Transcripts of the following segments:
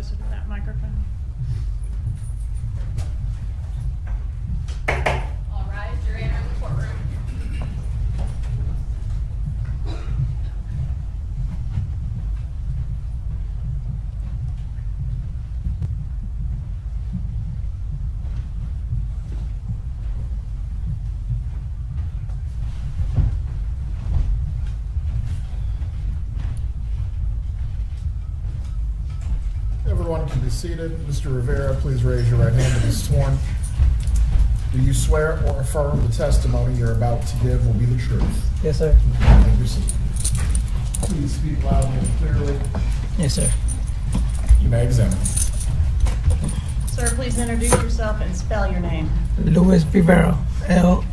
closer to that microphone. All rise, you're entering the courtroom. Everyone can be seated. Mr. Rivera, please raise your right hand and be sworn. Do you swear or affirm the testimony you're about to give will be the truth? Yes, sir. Thank you, sir. Please speak loudly and clearly. Yes, sir. You may examine. Sir, please introduce yourself and spell your name. Luis Rivera, Luisrivera.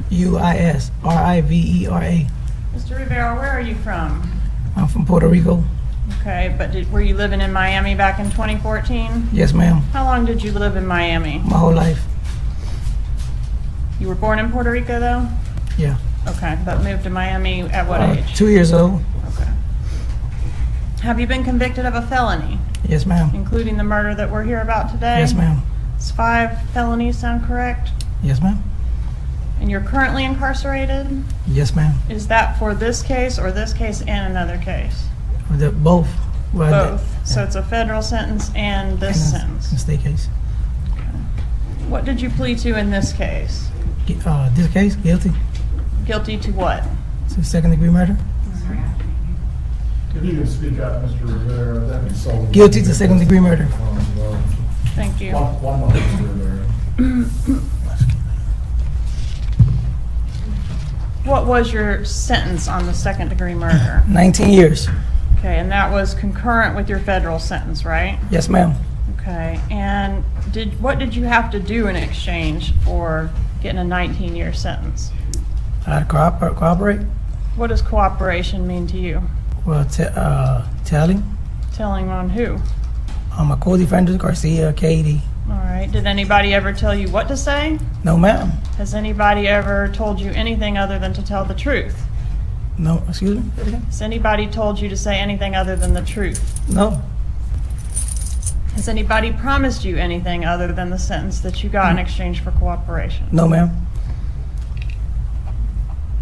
Mr. Rivera, where are you from? I'm from Puerto Rico. Okay, but were you living in Miami back in 2014? Yes, ma'am. How long did you live in Miami? My whole life. You were born in Puerto Rico, though? Yeah. Okay, but moved to Miami at what age? 2 years old. Okay. Have you been convicted of a felony, Yes, ma'am. including the murder that we're here about today? Yes, ma'am. It's 5 felonies, sound correct? Yes, ma'am. And you're currently incarcerated? Yes, ma'am. Is that for this case or this case and another case? Both. Well, Both. So it's a federal sentence and this sentence. State case. What did you plead to in this case? This case, guilty. Guilty to what? So second-degree murder. If you can speak up, Mr. Rivera, that'd be so. Guilty to second-degree murder. Thank you. One moment, Mr. Rivera. What was your sentence on the second-degree murder? 19 years. Okay, and that was concurrent with your federal sentence, right? Yes, ma'am. Okay, and what did you have to do in exchange for getting a 19-year sentence? I had to cooperate. What does cooperation mean to you? Well, telling. Telling on who? My co-defenders, Garcia, Katie. All right, did anybody ever tell you what to say? No, ma'am. Has anybody ever told you anything other than to tell the truth? No, excuse me? Say it again? Has anybody told you to say anything other than the truth? No. Has anybody promised you anything other than the sentence that you got in exchange for cooperation? No, ma'am.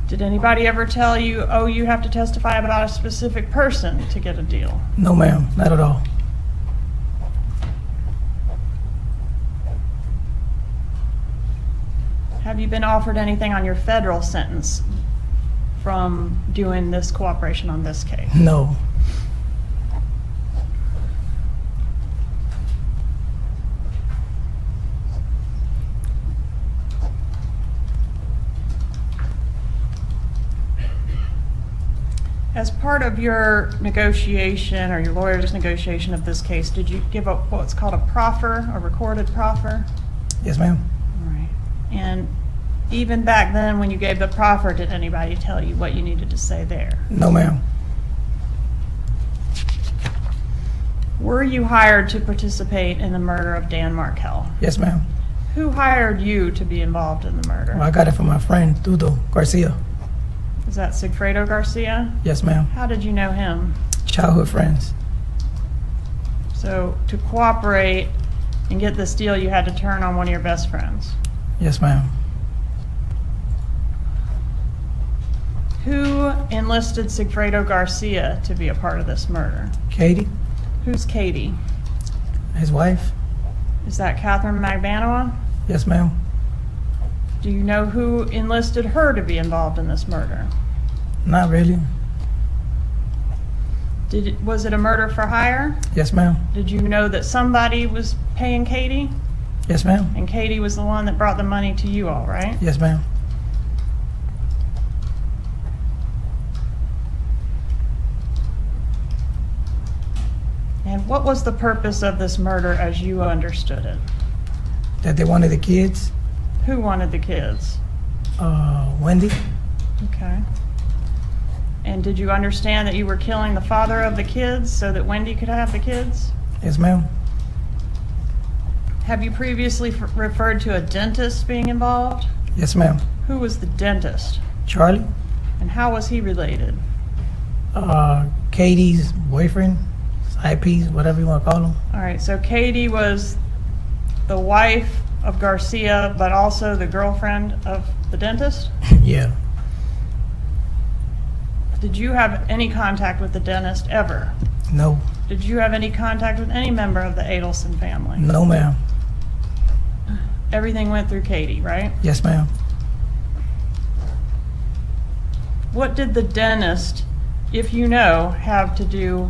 Did anybody ever tell you, oh, you have to testify about a specific person to get a deal? No, ma'am. Not at all. Have you been offered anything on your federal sentence from doing this cooperation on this case? No. As part of your negotiation or your lawyer's negotiation of this case, did you give up what's called a proffer, a recorded proffer? Yes, ma'am. All right. And even back then when you gave the proffer, did anybody tell you what you needed to say there? No, ma'am. Were you hired to participate in the murder of Dan Markel? Yes, ma'am. Who hired you to be involved in the murder? Well, I got it from my friend, Tudo Garcia. Is that Sigfredo Garcia? Yes, ma'am. How did you know him? Childhood friends. So to cooperate and get this deal, you had to turn on one of your best friends. Yes, ma'am. Who enlisted Sigfredo Garcia to be a part of this murder? Katie, Who's Katie? his wife. Is that Catherine Magbanua? Yes, ma'am. Do you know who enlisted her to be involved in this murder? Not really. Was it a murder for hire? Yes, ma'am. Did you know that somebody was paying Katie? Yes, ma'am. And Katie was the one that brought the money to you all, right? Yes, ma'am. And what was the purpose of this murder as you understood it? That they wanted the kids. Who wanted the kids? Wendy. Okay. And did you understand that you were killing the father of the kids so that Wendy could have the kids? Yes, ma'am. Have you previously referred to a dentist being involved? Yes, ma'am. Who was the dentist? Charlie. And how was he related? Katie's boyfriend. IPs, whatever you want to call them. All right, so Katie was the wife of Garcia, but also the girlfriend of the dentist? Yeah. Did you have any contact with the dentist ever? No. Did you have any contact with any member of the Adelson family? No, ma'am. Everything went through Katie, right? Yes, ma'am. What did the dentist, if you know, have to do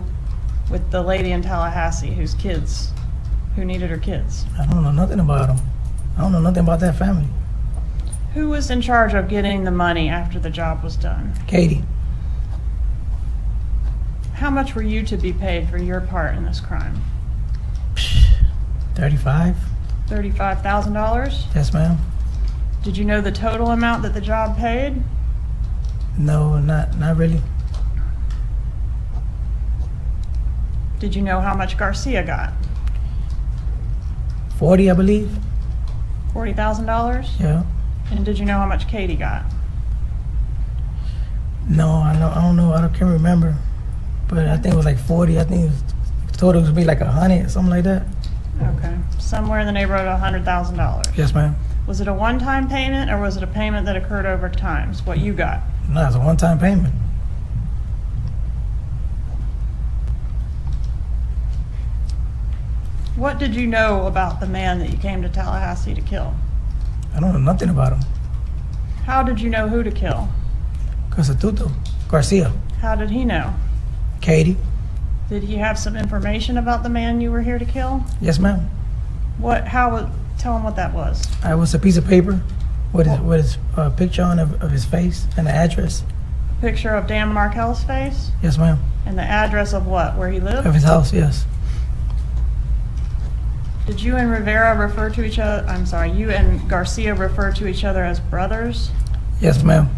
with the lady in Tallahassee who needed her kids? I don't know nothing about them. I don't know nothing about that family. Who was in charge of getting the money after the job was done? Katie, How much were you to be paid for your part in this crime? 35? $35,000? Yes, ma'am. Did you know the total amount that the job paid? No, not really. Did you know how much Garcia got? 40, I believe. $40,000? Yeah. And did you know how much Katie got? No, I don't know. Can't remember. But I think it was like 40. I think it was total was be like 100, something like that. Okay, somewhere in the neighborhood of $100,000. Yes, ma'am. Was it a one-time payment or was it a payment that occurred over time? Is what you got? No, it's a one-time payment. What did you know about the man that you came to Tallahassee to kill? I don't know nothing about him. How did you know who to kill? Constituto. Garcia. How did he know? Katie. Did he have some information about the man you were here to kill? Yes, ma'am. Tell him what that was. I was a piece of paper with his picture on of his face and the address. Picture of Dan Markel's face? Yes, ma'am. And the address of what? Where he lived? Of his house, yes. Did you and Rivera refer to each other, I'm sorry, you and Garcia refer to each other as brothers? Yes, ma'am.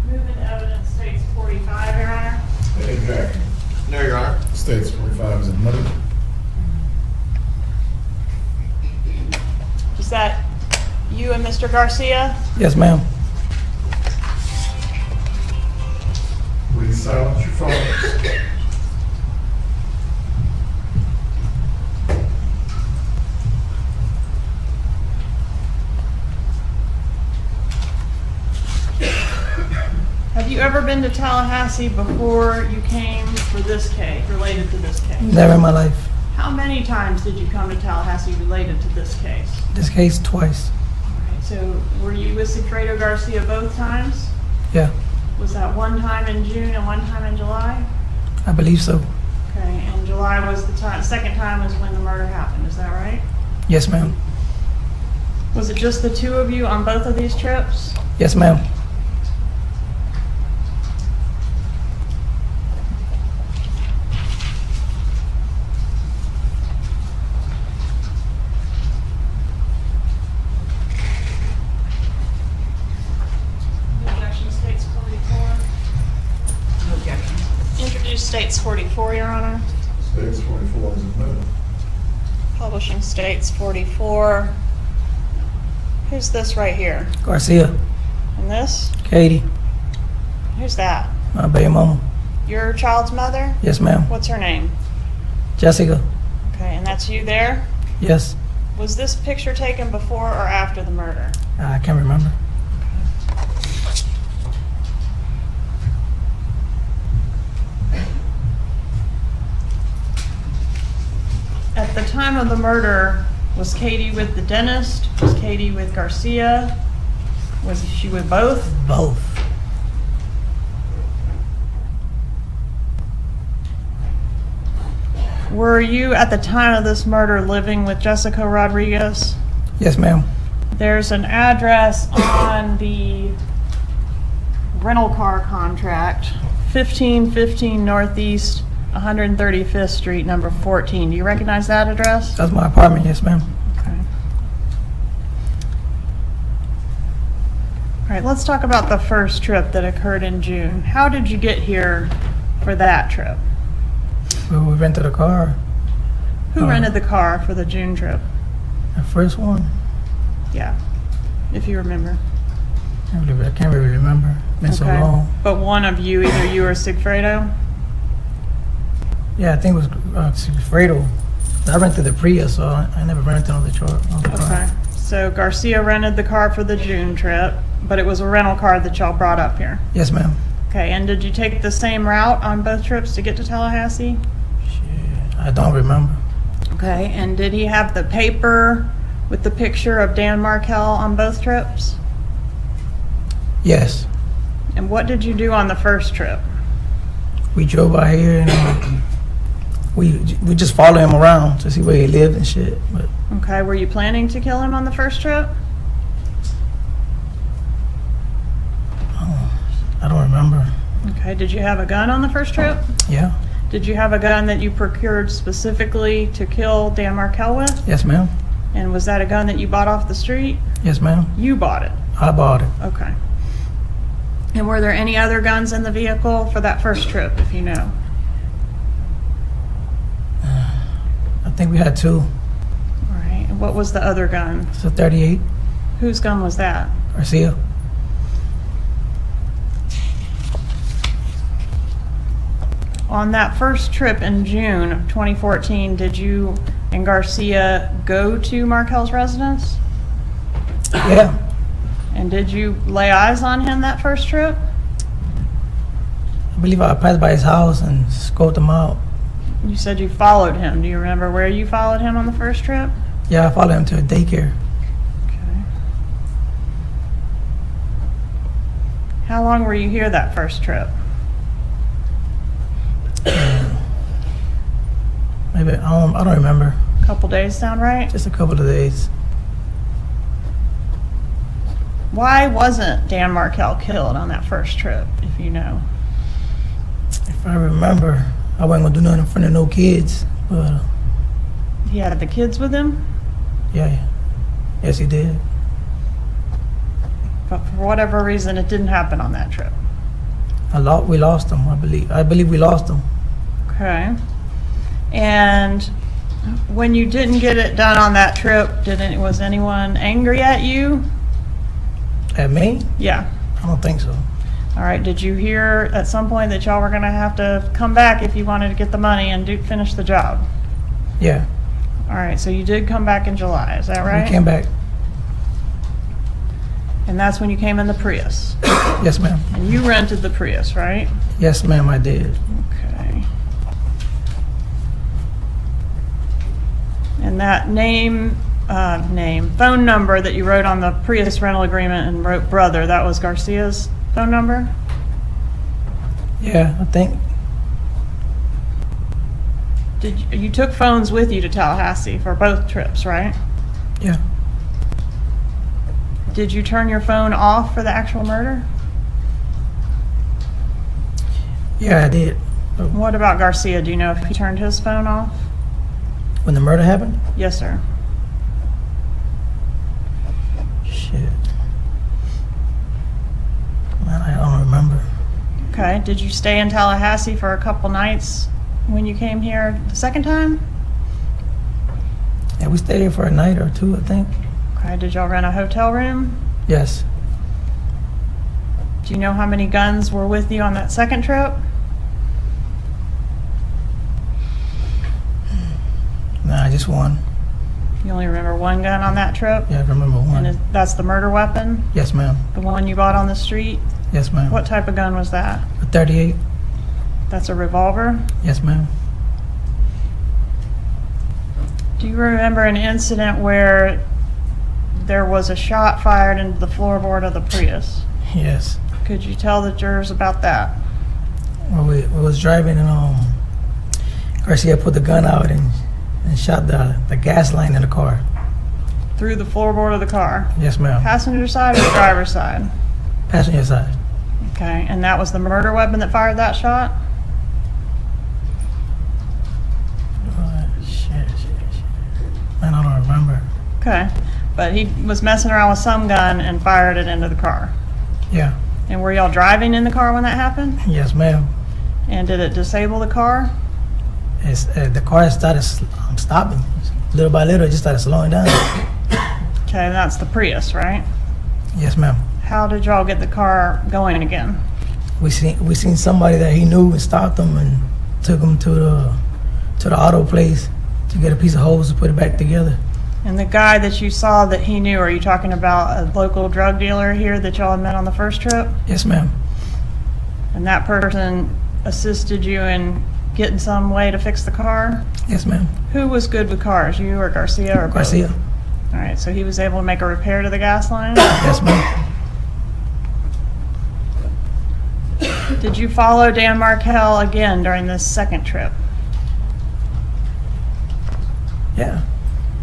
Moving to evidence states 45, Your Honor. Exactly. No, Your Honor. States 45 is admitted. Is that you and Mr. Garcia? Yes, ma'am. Please silence your phones. Have you ever been to Tallahassee before you came for this case, related to this case? Never in my life. How many times did you come to Tallahassee related to this case? This case twice. Alright, so were you with Sigfredo Garcia both times? Yeah, Was that one time in June and one time in July? I believe so. Okay, and July was the time, second time was when the murder happened, is that right? Yes, ma'am. Was it just the two of you on both of these trips? Yes, ma'am. Objection states 44. Introduce states 44, Your Honor. States 44 is admitted. Publishing states 44. Who's this right here? Garcia. And this? Katie. Who's that? My baby mama. Your child's mother? Yes, ma'am. What's her name? Jessica. Okay, and that's you there? Yes. Was this picture taken before or after the murder? I can't remember. At the time of the murder, was Katie with the dentist? Was Katie with Garcia? Was she with both? Both. Were you, at the time of this murder, living with Jessica Rodriguez? Yes, ma'am. There's an address on the rental car contract, 1515 Northeast 135th Street, number 14. Do you recognize that address? That's my apartment. Yes, ma'am. Okay. All right, let's talk about the first trip that occurred in June. How did you get here for that trip? We rented a car. Who rented the car for the June trip? The first one, Yeah, if you remember. I can't really remember. Been so Okay. long. But one of you, either you or Sigfredo? Yeah, I think it was Fredo. I rented the Prius, so I never rented on the truck. Okay. So Garcia rented the car for the June trip, but it was a rental car that y'all brought up here. Yes, ma'am. Okay, and did you take the same route on both trips to get to Tallahassee? Shit, I don't remember. Okay, and did he have the paper with the picture of Dan Markel on both trips? Yes, And what did you do on the first trip? we drove by here and we just followed him around to see where he lived and shit. But Okay, were you planning to kill him on the first trip? I don't remember. Okay, did you have a gun on the first trip? Yeah. Did you have a gun that you procured specifically to kill Dan Markel with? Yes, ma'am. And was that a gun that you bought off the street? Yes, ma'am. You bought it. I bought it. Okay. And were there any other guns in the vehicle for that first trip, if you know? I think we had two. All right. And what was the other gun? It's a 38 Whose gun was that? Garcia. On that first trip in June of 2014, did you and Garcia go to Markel's residence? Yeah. And did you lay eyes on him that first trip? I believe I passed by his house and scoped him out. You said you followed him. Do you remember where you followed him on the first trip? Yeah, I followed him to a daycare. Okay. How long were you here that first trip? Maybe I don't remember. A couple days sound right? Just a couple of days. Why wasn't Dan Markel killed on that first trip, if you know? If I remember, I wasn't gonna do nothing in front of no kids. But He had the kids with him, yeah, yes, he did. but for whatever reason, it didn't happen on that trip. We lost him. I believe we lost him. Okay. And when you didn't get it done on that trip, was anyone angry at you? At me? Yeah. I don't think so. All right. Did you hear at some point that y'all were going to have to come back if you wanted to get the money and finish the job? Yeah. All right. So you did come back in July. Is that right? We came back. And that's when you came in the Prius. Yes, ma'am. And you rented the Prius, right? Yes, ma'am, I did. Okay. And that phone number that you wrote on the Prius rental agreement and wrote brother, that was Garcia's phone number? Yeah, I think. You took phones with you to Tallahassee for both trips, right? Yeah. Did you turn your phone off for the actual murder? Yeah, I did. What about Garcia? Do you know if he turned his phone off? When the murder happened? Yes, sir. Shit. Man, I don't remember. Okay. Did you stay in Tallahassee for a couple nights when you came here the second time? Yeah, we stayed here for a night or two, I think. Okay. Did y'all rent a hotel room? Yes. Do you know how many guns were with you on that second trip? Nah, just one. You only remember one gun on that trip? Yeah, I remember one. And that's the murder weapon? Yes, ma'am. The one you bought on the street? Yes, ma'am. What type of gun was that? A 38? That's a revolver? Yes, ma'am. Do you remember an incident where there was a shot fired into the floorboard of the Prius? Yes. Could you tell the jurors about that? Well, we was driving and Garcia put the gun out and shot the gas line in the car. Through the floorboard of the car? Yes, ma'am. Passenger side or driver's side? Passenger side. Okay, and that was the murder weapon that fired that shot? Shit. Man, I don't remember. Okay, but he was messing around with some gun and fired it into the car. Yeah. And were y'all driving in the car when that happened? Yes, ma'am. And did it disable the car? The car started stopping. Little by little, it just started slowing down. Okay, and that's the Prius, right? Yes, ma'am. How did y'all get the car going again? We seen somebody that he knew and stopped him and took him to the auto place to get a piece of hose to put it back together. And the guy that you saw that he knew, are you talking about a local drug dealer here that y'all had met on the first trip? Yes, ma'am. And that person assisted you in getting some way to fix the car? Yes, ma'am. Who was good with cars, you or Garcia or both? Garcia. All right, so he was able to make a repair to the gas line? Yes, ma'am. Did you follow Dan Markel again during this second trip? Yeah.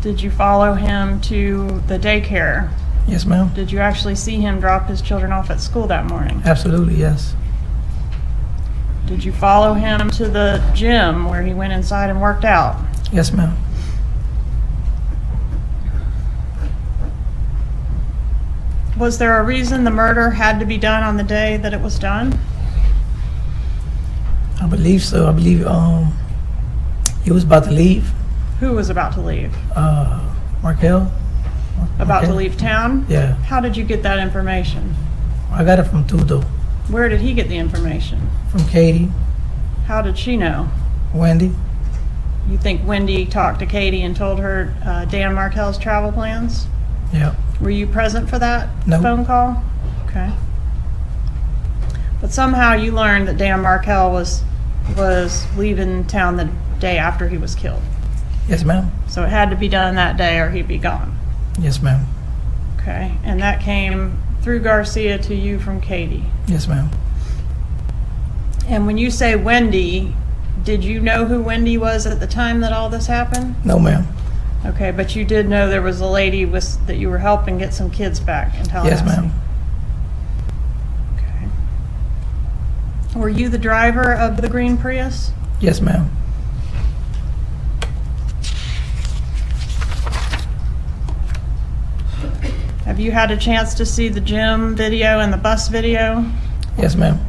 Did you follow him to the daycare? Yes, ma'am. Did you actually see him drop his children off at school that morning? Absolutely, yes. Did you follow him to the gym where he went inside and worked out? Yes, ma'am. Was there a reason the murder had to be done on the day that it was done? I believe so. I believe he was about to leave. Who was about to leave? Markel. About to Markel? leave town? Yeah. How did you get that information? I got it from Tudo, Where did he get the information? from Katie, How did she know? Wendy. You think Wendy talked to Katie and told her Dan Markel's travel plans? Yeah. Were you present for that No. phone call? Okay. But somehow you learned that Dan Markel was leaving town the day after he was killed. Yes, ma'am. So it had to be done that day or he'd be gone. Yes, ma'am. Okay. And that came through Garcia to you from Katie. Yes, ma'am. And when you say Wendy, did you know who Wendy was at the time that all this happened? No, ma'am. Okay, but you did know there was a lady that you were helping get some kids back in Tallahassee? Yes, ma'am. Okay. Were you the driver of the green Prius? Yes, ma'am. Have you had a chance to see the gym video and the bus video? Yes, ma'am.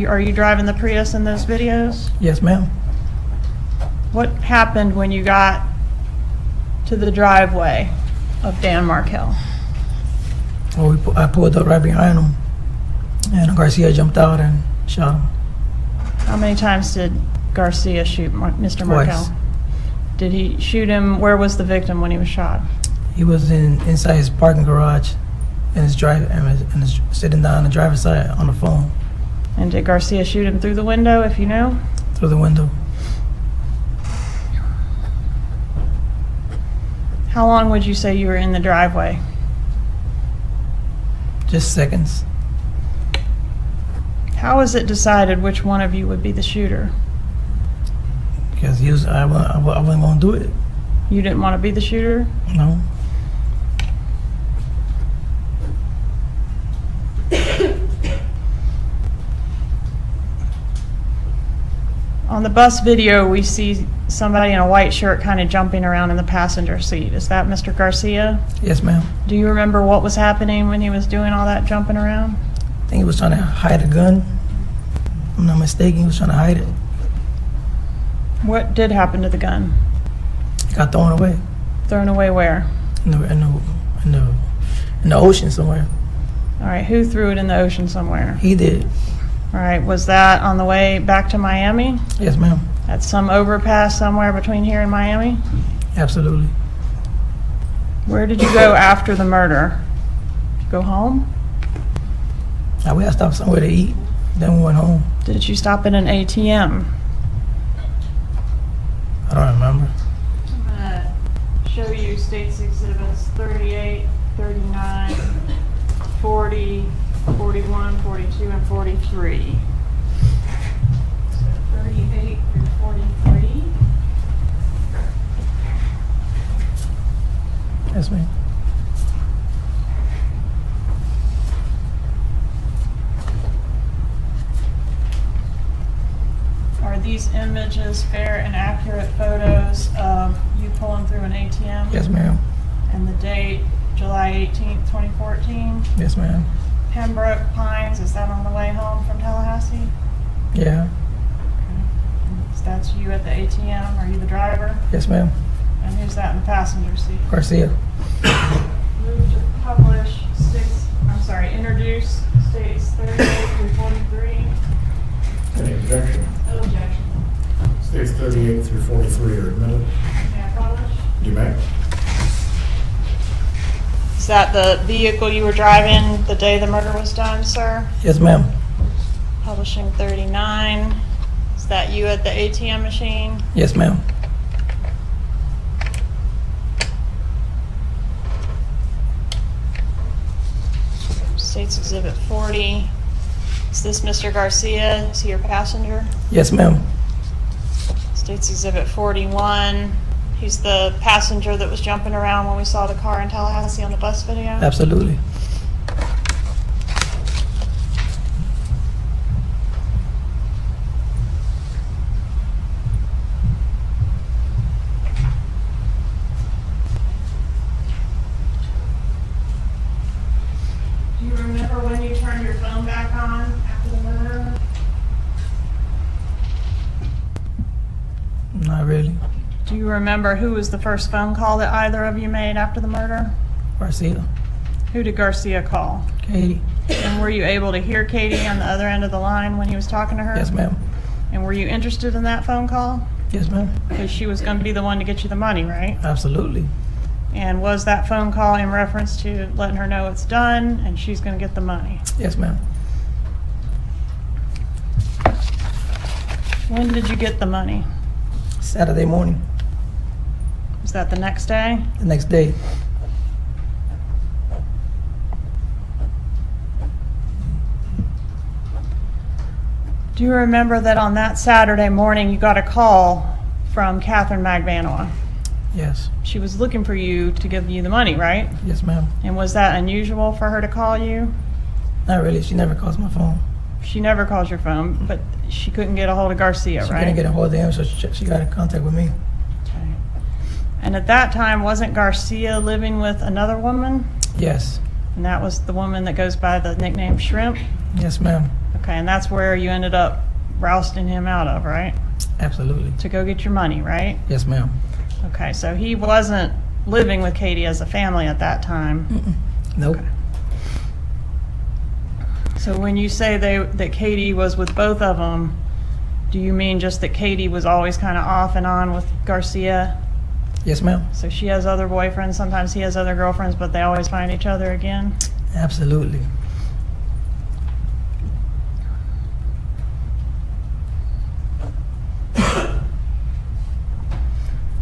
Are you driving the Prius in those videos? Yes, ma'am. What happened when you got to the driveway of Dan Markel? Well, I pulled up right behind him, and Garcia jumped out and shot him. How many times did Garcia shoot Mr. Twice. Markel? Did he shoot him? Where was the victim when he was shot? He was inside his parking garage, and his sitting down on the driver's side on the phone And did Garcia shoot him through the window, if you know? through the window. How long would you say you were in the driveway? Just seconds. How was it decided which one of you would be the shooter? Because I wasn't gonna do it. You didn't want to be the shooter? No. On the bus video, we see somebody in a white shirt kind of jumping around in the passenger seat. Is that Mr. Garcia? Yes, ma'am. Do you remember what was happening when he was doing all that jumping around? I think he was trying to hide a gun. If I'm not mistaken, he was trying to hide it. What did happen to the gun? It got thrown away Thrown away where? in the ocean somewhere. All right, who threw it in the ocean somewhere? He did. All right, was that on the way back to Miami? Yes, ma'am. At some overpass somewhere between here and Miami? Absolutely. Where did you go after the murder? Did you go home? We had to stop somewhere to eat. Then we went home. Did you stop at an ATM? I don't remember. I'm gonna show you states exhibits 38, 39, 40, 41, 42, and 43. So 38 through 43. Yes, ma'am. Are these images fair and accurate photos of you pulling through an ATM? Yes, ma'am. And the date, July 18th, 2014? Yes, ma'am. Pembroke Pines, is that on the way home from Tallahassee? Yeah. That's that's you at the ATM. Are you the driver? Yes, ma'am. And who's that in the passenger seat? Garcia. Move to publish introduce states 38 through 43. Any objection? No objection. States 38 through 43 are admitted. May I publish? You may. Is that the vehicle you were driving the day the murder was done, sir? Yes, ma'am. Publishing 39. Is that you at the ATM machine? Yes, ma'am. States Exhibit 40. Is this Mr. Garcia? Is he your passenger? Yes, ma'am. States Exhibit 41. He's the passenger that was jumping around when we saw the car in Tallahassee on the bus video? Absolutely. Do you remember when you turned your phone back on after the murder? Not really. Do you remember who was the first phone call that either of you made after the murder? Garcia. Who did Garcia call? Katie. And were you able to hear Katie on the other end of the line when he was talking to her? Yes, ma'am. And were you interested in that phone call? Yes, ma'am. Because she was going to be the one to get you the money, right? Absolutely. And was that phone call in reference to letting her know it's done and she's going to get the money? Yes, ma'am. When did you get the money? Saturday morning. Was that the next day? The next day. Do you remember that on that Saturday morning you got a call from Catherine Magbanua? Yes. She was looking for you to give you the money, right? Yes, ma'am. And was that unusual for her to call you? Not really. She never calls my phone. She never calls your phone, but she couldn't get a hold of Garcia, She right? couldn't get a hold of him, so she got in contact with me. Okay. And at that time, wasn't Garcia living with another woman? Yes. And that was the woman that goes by the nickname Shrimp? Yes, ma'am. Okay, and that's where you ended up rousting him out of, right? Absolutely. To go get your money, right? Yes, ma'am. Okay, so he wasn't living with Katie as a family at that time. Nope. Okay. So when you say that Katie was with both of them, do you mean just that Katie was always kind of off and on with Garcia? Yes, ma'am. So she has other boyfriends, sometimes he has other girlfriends, but they always find each other again? Absolutely.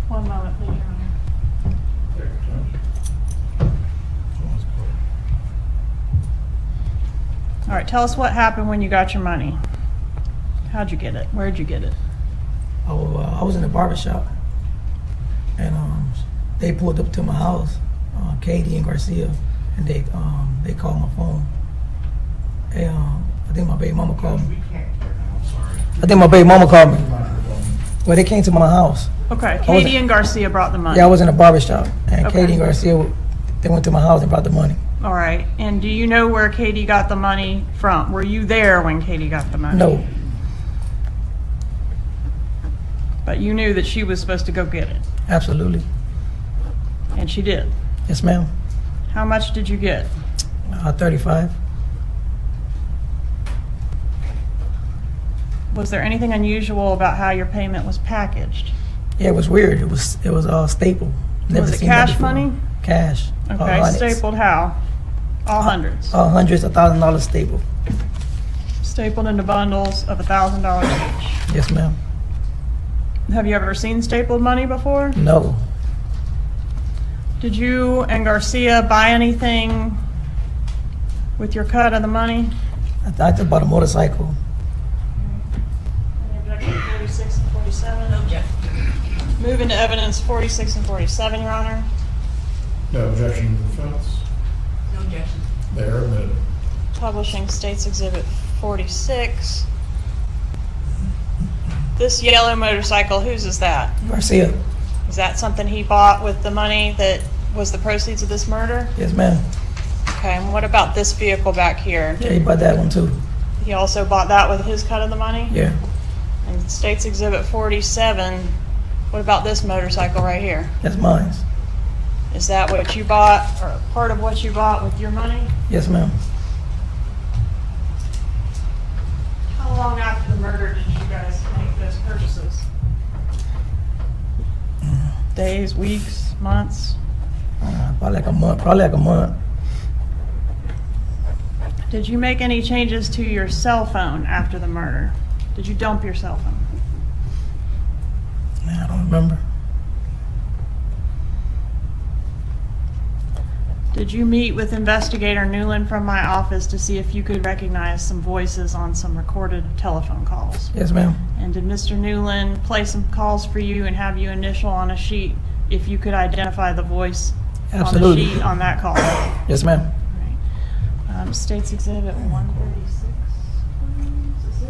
One moment, please, Your Honor. All right, tell us what happened when you got your money. How'd you get it? Where'd you get it? I was in a barbershop, and they pulled up to my house, Katie and Garcia, and they called my phone. Hey, I think my baby mama called me. Well, they came to my house. Okay, was- Katie and Garcia brought the money. Yeah, I was in a barbershop, and Okay. Katie and Garcia, they went to my house and brought the money. All right, and do you know where Katie got the money from? Were you there when Katie got the money? No. But you knew that she was supposed to go get it, Absolutely. and she did. Yes, ma'am. How much did you get? 35. Was there anything unusual about how your payment was packaged? Yeah, it was weird. It was stapled. Never Was it seen that cash before. money? Cash. All Okay, hundreds. stapled how? All hundreds. All hundreds, $1,000 stapled. Stapled into bundles of $1,000 each. Yes, ma'am. Have you ever seen stapled money before? No. Did you and Garcia buy anything with your cut of the money? I just bought a motorcycle. Any objection to 46 and 47? No objection. Moving to evidence 46 and 47, Your Honor. No objection to the defense. No objection. They are admitted. Publishing States Exhibit 46. This yellow motorcycle, whose is that? Garcia. Is that something he bought with the money that was the proceeds of this murder? Yes, ma'am. Okay, and what about this vehicle back here? Yeah, he bought that one too. He also bought that with his cut of the money? Yeah. And State's Exhibit 47, what about this motorcycle right here? That's mine. Is that what you bought, or part of what you bought with your money? Yes, ma'am. How long after the murder did you guys make those purchases? Days, weeks, months? Probably like a month. Did you make any changes to your cell phone after the murder? Did you dump your cell phone? Man, I don't remember. Did you meet with Investigator Newland from my office to see if you could recognize some voices on some recorded telephone calls? Yes, ma'am. And did Mr. Newland play some calls for you and have you initial on a sheet if you could identify the voice Absolutely. on the sheet on that call? Yes, ma'am. Right. State's Exhibit 136. Is it?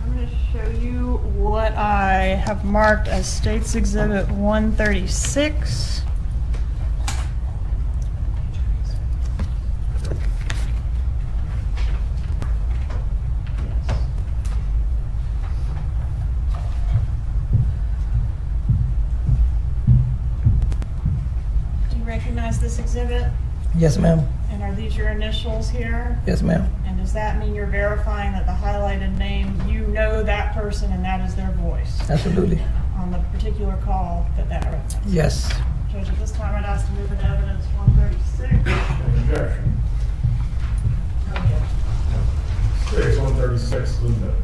I'm going to show you what I have marked as State's Exhibit 136. Do you recognize this exhibit? Yes, ma'am. And are these your initials here? Yes, ma'am. And does that mean you're verifying that the highlighted name, you know that person and that is their voice Absolutely. on the particular call that reference? Yes. Judge, at this time, I'd ask to move into evidence 136. Objection. Case 136 is admitted.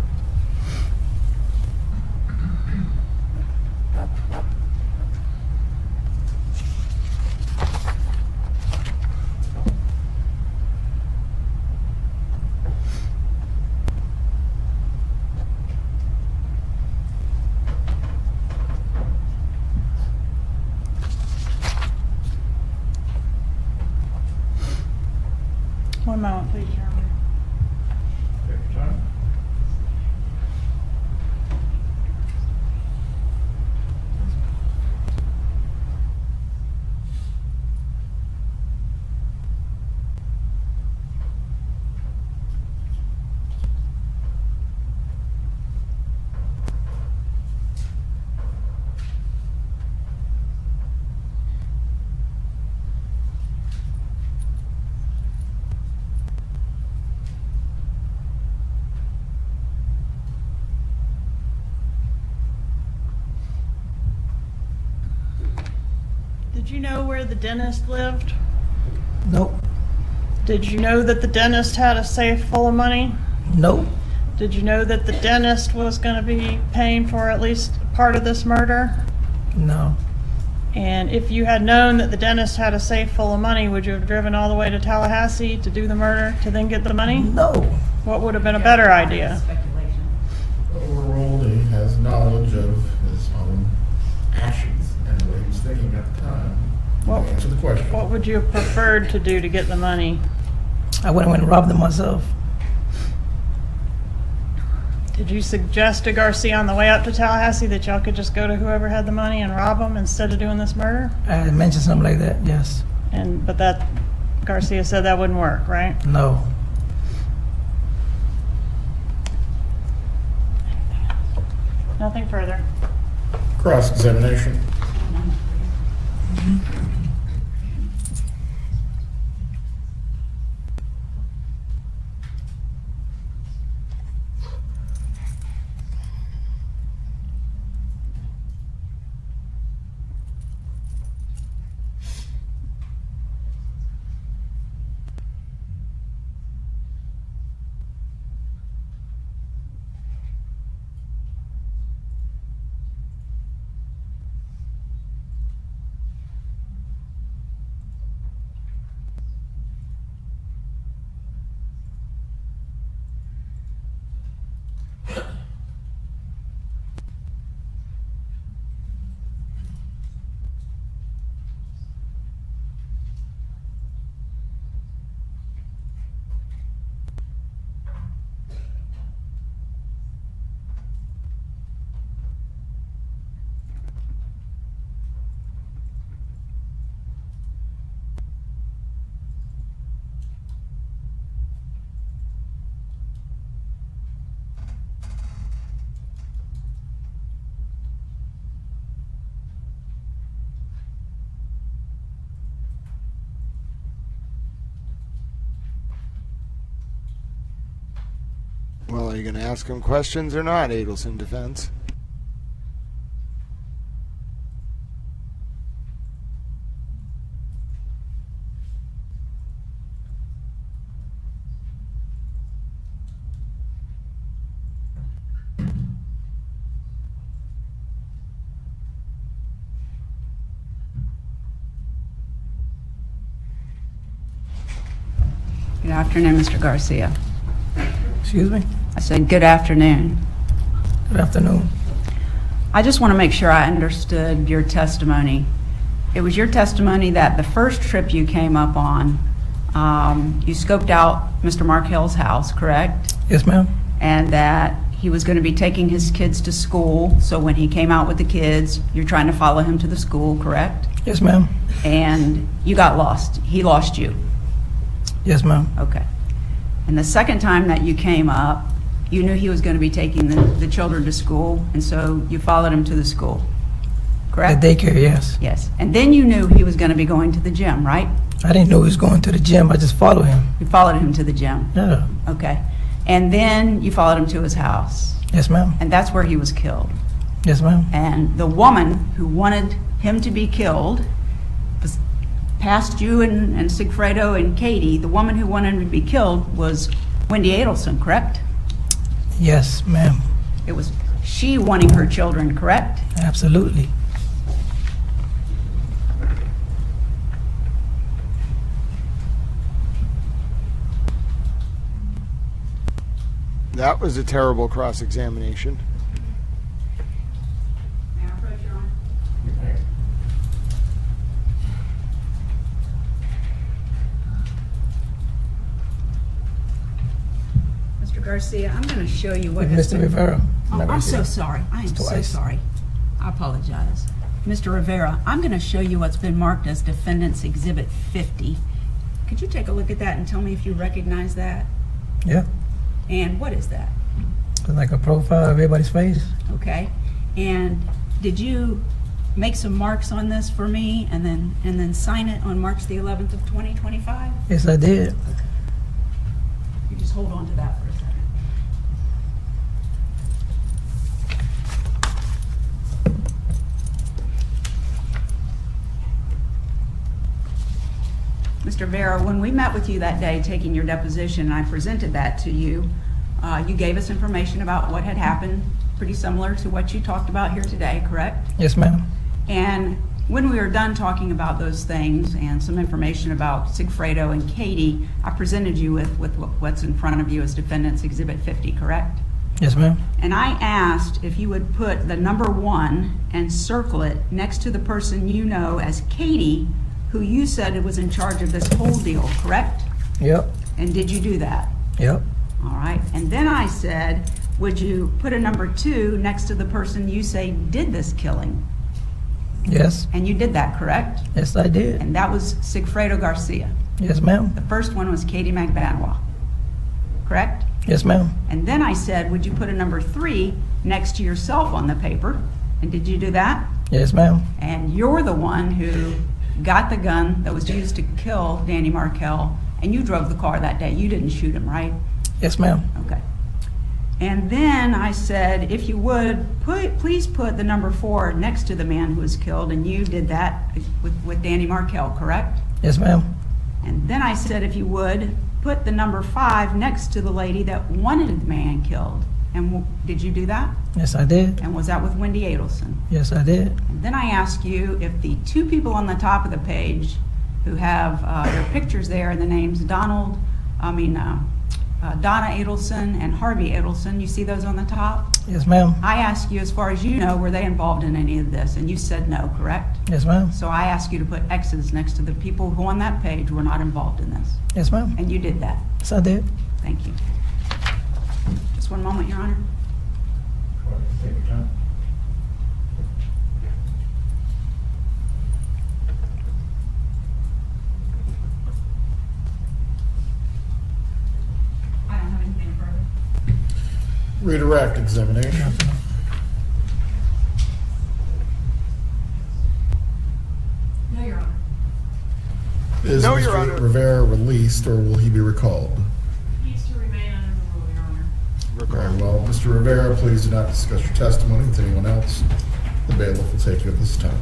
One moment, please, Your Honor. Take your time. Did you know where the dentist lived? Nope. Did you know that the dentist had a safe full of money? Nope. Did you know that the dentist was going to be paying for at least part of this murder? No. And if you had known that the dentist had a safe full of money, would you have driven all the way to Tallahassee to do the murder to then get the money? No. What would have been a better idea? Overruled, he has knowledge of his own actions and what he was thinking at the time. What- Answer the question. What would you have preferred to do to get the money? I went and robbed them myself. Did you suggest to Garcia on the way up to Tallahassee that y'all could just go to whoever had the money and rob them instead of doing this murder? I had mentioned something like that. Yes. But that Garcia said that wouldn't work, right? No. Nothing further. Cross-examination. you going to ask him questions or not, Adelson defense? Good afternoon, Mr. Garcia. Excuse me? I said, good afternoon. Good afternoon. I just want to make sure I understood your testimony. It was your testimony that the first trip you came up on, you scoped out Mr. Markel's house, correct? Yes, ma'am. And that he was going to be taking his kids to school, so when he came out with the kids, you're trying to follow him to the school, correct? Yes, ma'am. And you got lost. He lost you. Yes, ma'am. Okay. And the second time that you came up, you knew he was going to be taking the children to school, and so you followed him to the school, correct? The daycare, yes. Yes. And then you knew he was going to be going to the gym, right? I didn't know he was going to the gym. I just followed him. You followed him to the gym. Yeah. Okay. And then you followed him to his house, Yes, ma'am. and that's where he was killed. Yes, ma'am. And the woman who wanted him to be killed, past you and Sigfredo and Katie, the woman who wanted him to be killed was Wendy Adelson, correct? Yes, ma'am. It was she wanting her children, correct? Absolutely. That was a terrible cross-examination. May I approach, Your Honor? Mr. Garcia, I'm going to show you what has Mr. been... Rivera. Oh, I'm so sorry. I am so Twice. sorry. I apologize. Mr. Rivera, I'm going to show you what's been marked as Defendant's Exhibit 50. Could you take a look at that and tell me if you recognize that? Yeah. And what is that? It's like a profile of everybody's face. Okay. And did you make some marks on this for me and then sign it on March the 11th of 2025? Yes, I did. You just hold on to that for a second. Mr. Vera, when we met with you that day taking your deposition and I presented that to you, you gave us information about what had happened, pretty similar to what you talked about here today, correct? Yes, ma'am. And when we were done talking about those things and some information about Sigfredo and Katie, I presented you with what's in front of you as Defendant's Exhibit 50, correct? Yes, ma'am. And I asked if you would put the number 1 and circle it next to the person you know as Katie, who you said was in charge of this whole deal, correct? Yep. And did you do that? Yep. All right. And then I said, would you put a number 2 next to the person you say did this killing? Yes. And you did that, correct? Yes, I did. And that was Sigfredo Garcia. Yes, ma'am. The first one was Katie McBanois, correct? Yes, ma'am. And then I said, would you put a number 3 next to yourself on the paper? And did you do that? Yes, ma'am. And you're the one who got the gun that was used to kill Danny Markel, and you drove the car that day. You didn't shoot him, right? Yes, ma'am. Okay. And then I said, if you would, please put the number 4 next to the man who was killed, and you did that with Danny Markel, correct? Yes, ma'am. And then I said, if you would, put the number 5 next to the lady that wanted the man killed. And did you do that? Yes, I did. And was that with Wendy Adelson? Yes, I did. And then I asked you if the 2 people on the top of the page who have their pictures there and the names Donna Adelson and Harvey Adelson, you see those on the top? Yes, ma'am. I asked you, as far as you know, were they involved in any of this? And you said no, correct? Yes, ma'am. So I asked you to put X's next to the people who on that page were not involved in this. Yes, ma'am. And you did that. Yes, I did. Thank you. Just one moment, Your Honor. Take your time. I don't have anything further. Redirect examination. No, Your Honor. Is No, Your Mr. Honor. Rivera released or will he be recalled? Needs to remain under the rule, Your Honor. All Very well. Mr. Rivera, please do not discuss your testimony with anyone else. The bailiff will take you at this time.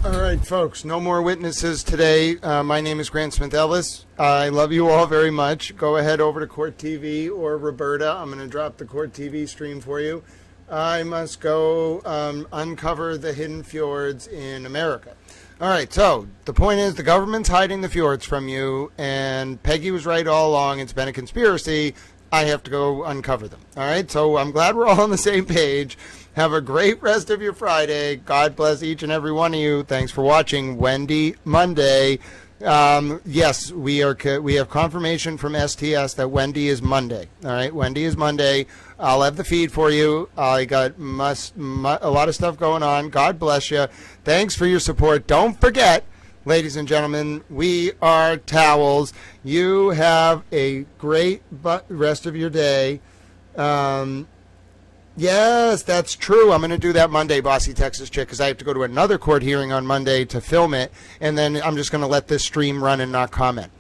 All right, folks, no more witnesses today. My name is Grant Smith Ellis. I love you all very much. Go ahead over to Court TV or Roberta. I'm going to drop the Court TV stream for you. I must go uncover the hidden fjords in America. All right, so the point is the government's hiding the fjords from you, and Peggy was right all along. It's been a conspiracy. I have to go uncover them. All right, so I'm glad we're all on the same page. Have a great rest of your Friday. God bless each and every one of you. Thanks for watching Wendy Monday. Yes, we have confirmation from STS that Wendy is Monday. All right, Wendy is Monday. I'll have the feed for you. I got a lot of stuff going on. God bless you. Thanks for your support. Don't forget, ladies and gentlemen, we are Towels. You have a great rest of your day. Yes, that's true. I'm going to do that Monday, Bossy Texas Chick, because I have to go to another court hearing on Monday to film it, and then I'm just going to let this stream run and not comment.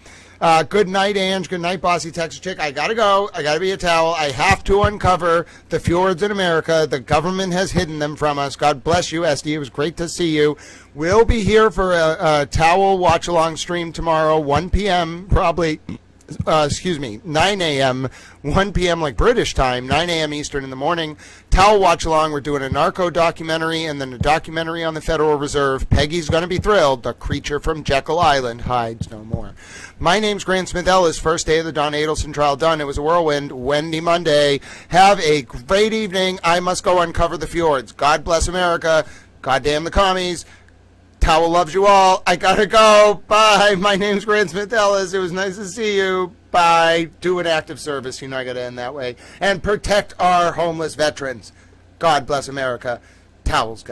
Good night, Ange. Good night, Bossy Texas Chick. I got to go. I got to be a towel. I have to uncover the fjords in America. The government has hidden them from us. God bless you, SD. It was great to see you. We'll be here for a towel watch-along stream tomorrow, 1 p.m. probably. 9 a.m., 1 p.m. like British time, 9 a.m. Eastern in the morning. Towel watch along. We're doing a narco documentary and then a documentary on the Federal Reserve. Peggy's going to be thrilled. The creature from Jekyll Island hides no more. My name's Grant Smith Ellis. First day of the Donna Adelson trial done. It was a whirlwind. Wendy Monday. Have a great evening. I must go uncover the fjords. God bless America. Goddamn the commies. Towel loves you all. I gotta go. Bye. My name's Grant Smith Ellis. It was nice to see you. Bye. Do an active service. You know I gotta end that way. And protect our homeless veterans. God bless America. Towels.